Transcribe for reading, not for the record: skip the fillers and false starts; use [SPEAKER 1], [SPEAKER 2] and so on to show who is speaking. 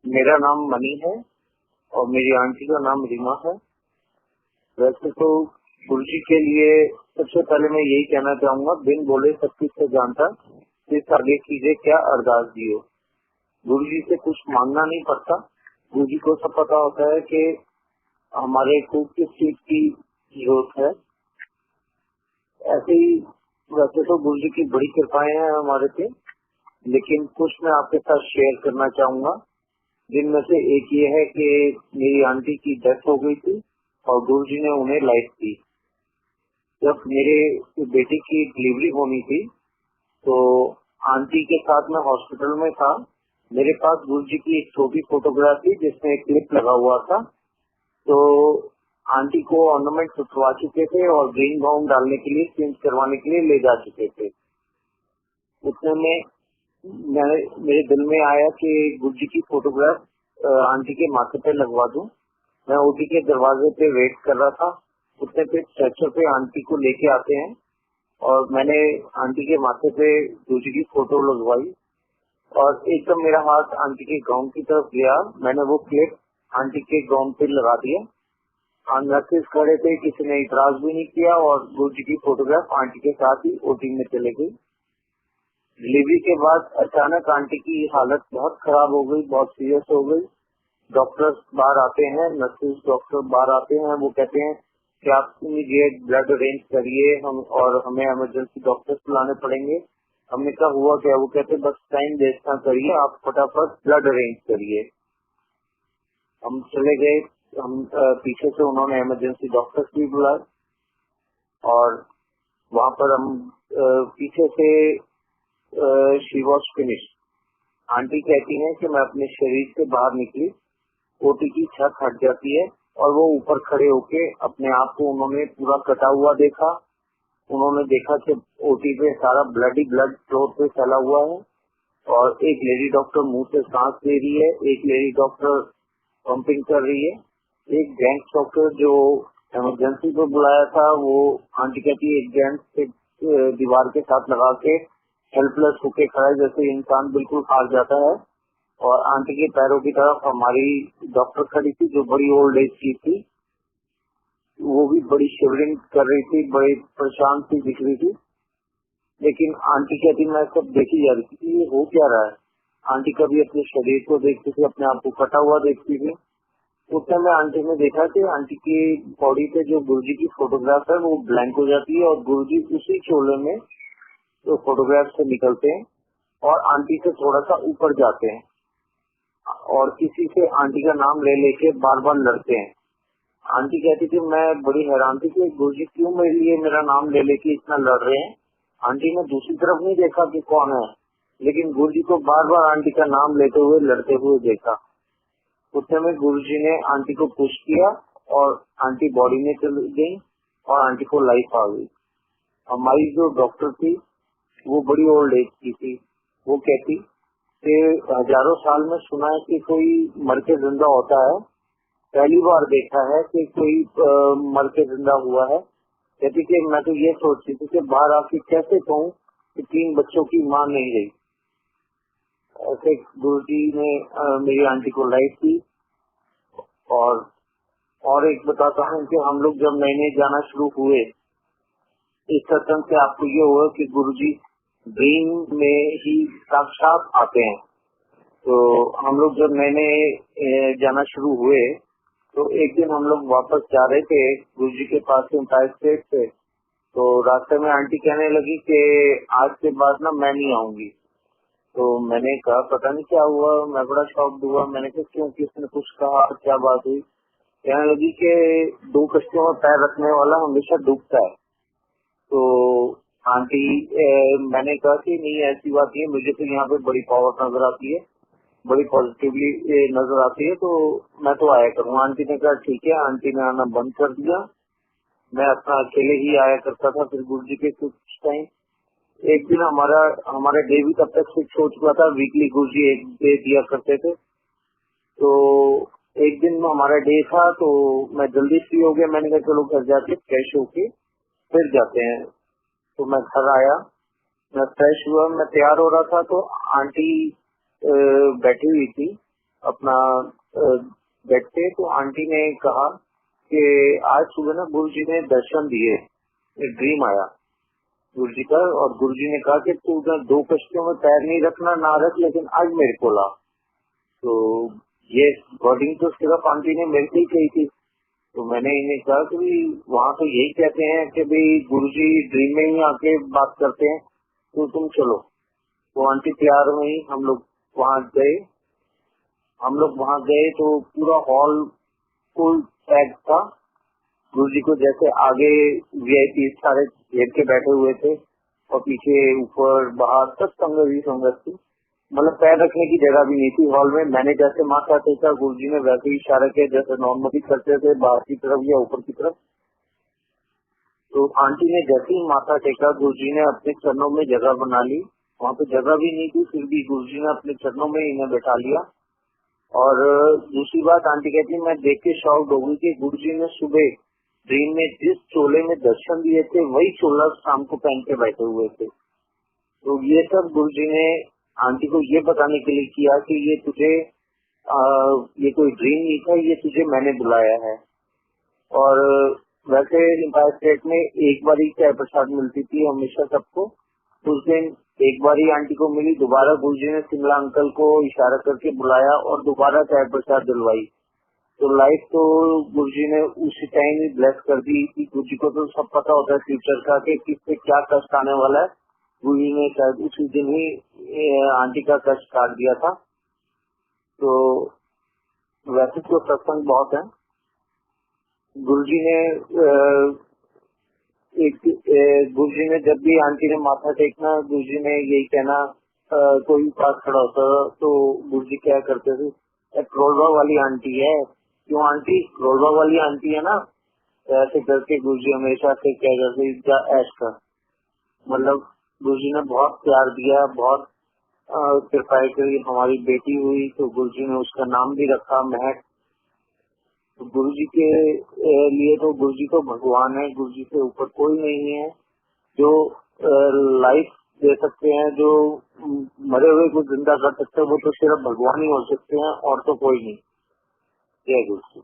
[SPEAKER 1] मेरा नाम मनी है और मेरी आंटी का नाम रीमा है। वैसे तो गुरु जी के लिए सबसे पहले मैं यही कहना चाहूंगा, बिन बोले सब कुछ से जानता, सिर्फ आगे कीजिए क्या अरदास दियो। गुरु जी से कुछ मांगना नहीं पड़ता। गुरु जी को सब पता होता है कि हमारे को किस चीज की जरूरत है। ऐसे ही वैसे तो गुरु जी की बड़ी कृपाएं हैं हमारे पे, लेकिन कुछ मैं आपके साथ शेयर करना चाहूंगा, जिनमें से एक ये है कि मेरी आंटी की डेथ हो गई थी और गुरु जी ने उन्हें लाइफ दी। जब मेरे बेटी की डिलीवरी होनी थी तो आंटी के साथ मैं हॉस्पिटल में था। मेरे पास गुरु जी की एक छोटी फोटोग्राफ थी जिसमें एक क्लिप लगा हुआ था। तो आंटी को ऑर्नामेंट उठवा चुके थे और ग्रीन गाउन डालने के लिए, चेंज करवाने के लिए ले जा चुके थे। उतने में मेरे दिल में आया कि गुरु जी की फोटोग्राफ आंटी के माथे पे लगवा दूं। मैं ओटी के दरवाजे पे वेट कर रहा था। उतने पे स्ट्रेचर पे आंटी को लेके आते हैं और मैंने आंटी के माथे पे गुरु जी की फोटो लगवाई और एकदम मेरा हाथ आंटी के गाउन की तरफ गया। मैंने वो क्लिप आंटी के गाउन पे लगा दिया। नर्सेज खड़े थे, किसी ने इतराज भी नहीं किया और गुरु जी की फोटोग्राफ आंटी के साथ ही ओटी में चले गई। डिलीवरी के बाद अचानक आंटी की हालत बहुत खराब हो गई, बहुत सीरियस हो गई। डॉक्टर्स बाहर आते हैं, नर्सेज डॉक्टर बाहर आते हैं, वो कहते हैं कि आप इमीडिएट ब्लड अरेंज करिए हम, और हमें इमरजेंसी डॉक्टर्स बुलाने पड़ेंगे। हमने कहा हुआ क्या? वो कहते बस टाइम वेस्ट ना करिए, आप फटाफट ब्लड अरेंज करिए। हम चले गए। हम पीछे से उन्होंने इमरजेंसी डॉक्टर्स भी बुलाए और वहाँ पर हम पीछे से शी वॉज फिनिश। आंटी कहती हैं कि मैं अपने शरीर से बाहर निकली, ओटी की छत हट जाती है और वो ऊपर खड़े होके अपने आप को उन्होंने पूरा कटा हुआ देखा। उन्होंने देखा कि ओटी पे सारा ब्लड ही ब्लड फ्लोर पे फैला हुआ है और एक लेडी डॉक्टर मुंह से सांस ले रही है, एक लेडी डॉक्टर पंपिंग कर रही है। एक जेंट्स डॉक्टर जो इमरजेंसी पे बुलाया था, वो आंटी कहती है एक जेंट्स दीवार के साथ लगा के हेल्पलेस होके खड़ा है, जैसे इंसान बिल्कुल हार जाता है। और आंटी के पैरों की तरफ हमारी डॉक्टर खड़ी थी जो बड़ी ओल्ड एज की थी। वो भी बड़ी शिवरिंग कर रही थी, बड़ी परेशान सी दिख रही थी। लेकिन आंटी कहती मैं सब देखी जा रही थी, ये हो क्या रहा है। आंटी कभी अपने शरीर को देखती थी, अपने आप को कटा हुआ देखती थी। उस समय आंटी ने देखा कि आंटी की बॉडी पे जो गुरुजी की फोटोग्राफ है वो ब्लैंक हो जाती है और गुरुजी उसी चोले में तो फोटोग्राफ से निकलते हैं और आंटी से थोड़ा सा ऊपर जाते हैं और किसी से आंटी का नाम ले लेके बार बार लड़ते हैं। आंटी कहती थी मैं बड़ी हैरान थी कि गुरुजी क्यों मेरे लिए मेरा नाम ले लेके इतना लड़ रहे हैं। आंटी ने दूसरी तरफ नहीं देखा कि कौन है, लेकिन गुरुजी को बार बार आंटी का नाम लेते हुए लड़ते हुए देखा। उस समय गुरुजी ने आंटी को पुश किया और आंटी बॉडी में चली गई और आंटी को लाइफ आ गई। हमारी जो डॉक्टर थी वो बड़ी ओल्ड एज की थी। वो कहती कि हजारों साल में सुना है कि कोई मर के जिंदा होता है, पहली बार देखा है कि कोई मर के जिंदा हुआ है। कहती कि मैं तो ये सोचती थी कि बाहर आके कैसे कहूँ कि 3 बच्चों की माँ नहीं रही। ऐसे गुरुजी ने मेरी आंटी को लाइफ दी। और एक बताता हूँ कि हम लोग जब नए नए जाना शुरू हुए, इस सत्संग से आपको ये हुआ कि गुरुजी ड्रीम में ही साक्षात आते हैं। तो हम लोग जब नए नए जाना शुरू हुए तो एक दिन हम लोग वापस जा रहे थे गुरुजी के पास से एम्पायर स्टेट से। तो रास्ते में आंटी कहने लगी कि आज के बाद ना मैं नहीं आऊंगी। तो मैंने कहा पता नहीं क्या हुआ, मैं बड़ा शॉक हुआ। मैंने कहा क्यों, किसने कुछ कहा, क्या बात हुई? कहने लगी कि 2 कश्तियों में पैर रखने वाला हमेशा डूबता है। तो आंटी मैंने कहा कि नहीं ऐसी बात नहीं है, मुझे तो यहाँ पे बड़ी पावर नजर आती है, बड़ी पॉजिटिवली नजर आती है, तो मैं तो आया करूँ। आंटी ने कहा ठीक है। आंटी ने आना बंद कर दिया। मैं अपना अकेले ही आया करता था। फिर गुरुजी के कुछ टाइम एक दिन हमारा डे भी तब तक फिक्स हो चुका था। वीकली गुरुजी एक डे दिया करते थे। तो एक दिन हमारा डे था तो मैं जल्दी फ्री हो गया। मैंने कहा चलो घर जाके फ्रेश होके फिर जाते हैं। तो मैं घर आया, मैं फ्रेश हुआ, मैं तैयार हो रहा था तो आंटी बैठी हुई थी अपना बेड पे, तो आंटी ने कहा कि आज सुबह ना गुरु जी ने दर्शन दिए, एक ड्रीम आया गुरु जी का, और गुरु जी ने कहा कि तू उधर 2 कश्तियों में पैर नहीं रखना, ना रख, लेकिन आज मेरे को ला। तो ये वर्डिंग तो सिर्फ आंटी ने मेरे से ही कही थी। तो मैंने इन्हें कहा कि वहाँ तो यही कहते हैं कि भाई गुरु जी ड्रीम में ही आके बात करते हैं, तो तुम चलो। तो आंटी तैयार हुई, हम लोग वहाँ गए तो पूरा हॉल फुल पैक था। गुरु जी को जैसे आगे वीआईपी सारे घेर के बैठे हुए थे, और पीछे ऊपर बाहर सब संगत थी, मतलब पैर रखने की जगह भी नहीं थी हॉल में। मैंने जैसे माथा टेका, गुरु जी ने वैसे ही इशारा किया जैसे नॉर्मली करते थे, बाहर की तरफ या ऊपर की तरफ। तो आंटी ने जैसे ही माथा टेका, गुरु जी ने अपने चरणों में जगह बना ली। वहाँ पे जगह भी नहीं थी, फिर भी गुरु जी ने अपने चरणों में इन्हें बैठा लिया। और दूसरी बात आंटी कहती है, मैं देख के शॉक्ड हो गई कि गुरु जी ने सुबह ड्रीम में जिस चोले में दर्शन दिए थे, वही चोला शाम को पहन के बैठे हुए थे। तो ये सब गुरु जी ने आंटी को ये बताने के लिए किया कि ये तुझे ये कोई ड्रीम नहीं था, ये तुझे मैंने बुलाया है। और वैसे एम्पायर स्टेट में एक बार ही चाय प्रसाद मिलती थी हमेशा सबको। उस दिन एक बार ही आंटी को मिली, दोबारा गुरुजी ने शिमला अंकल को इशारा करके बुलाया और दोबारा चाय प्रसाद दिलवाई। तो लाइफ तो गुरुजी ने उसी टाइम ही ब्लेस कर दी कि गुरुजी को तो सब पता होता है फ्यूचर का कि किससे क्या कष्ट आने वाला है। गुरुजी ने शायद उसी दिन ही आंटी का कष्ट काट दिया था। तो वैसे तो सत्संग बहुत है। गुरुजी ने गुरुजी ने जब भी आंटी ने माथा टेकना, गुरुजी ने यही कहना, कोई पास खड़ा होता तो गुरुजी क्या करते थे, करोलबाग वाली आंटी है, क्यों आंटी करोलबाग वाली आंटी है ना, ऐसे करके गुरुजी हमेशा से क्या करते इसका ऐश का मतलब गुरुजी ने बहुत प्यार दिया, बहुत कृपाएं करी। हमारी बेटी हुई तो गुरुजी ने उसका नाम भी रखा महक। तो गुरुजी के लिए तो गुरुजी तो भगवान है, गुरुजी से ऊपर कोई नहीं है। जो लाइफ दे सकते हैं, जो मरे हुए को जिंदा कर सकते हैं, वो तो सिर्फ भगवान ही हो सकते हैं और तो कोई नहीं। जय गुरु।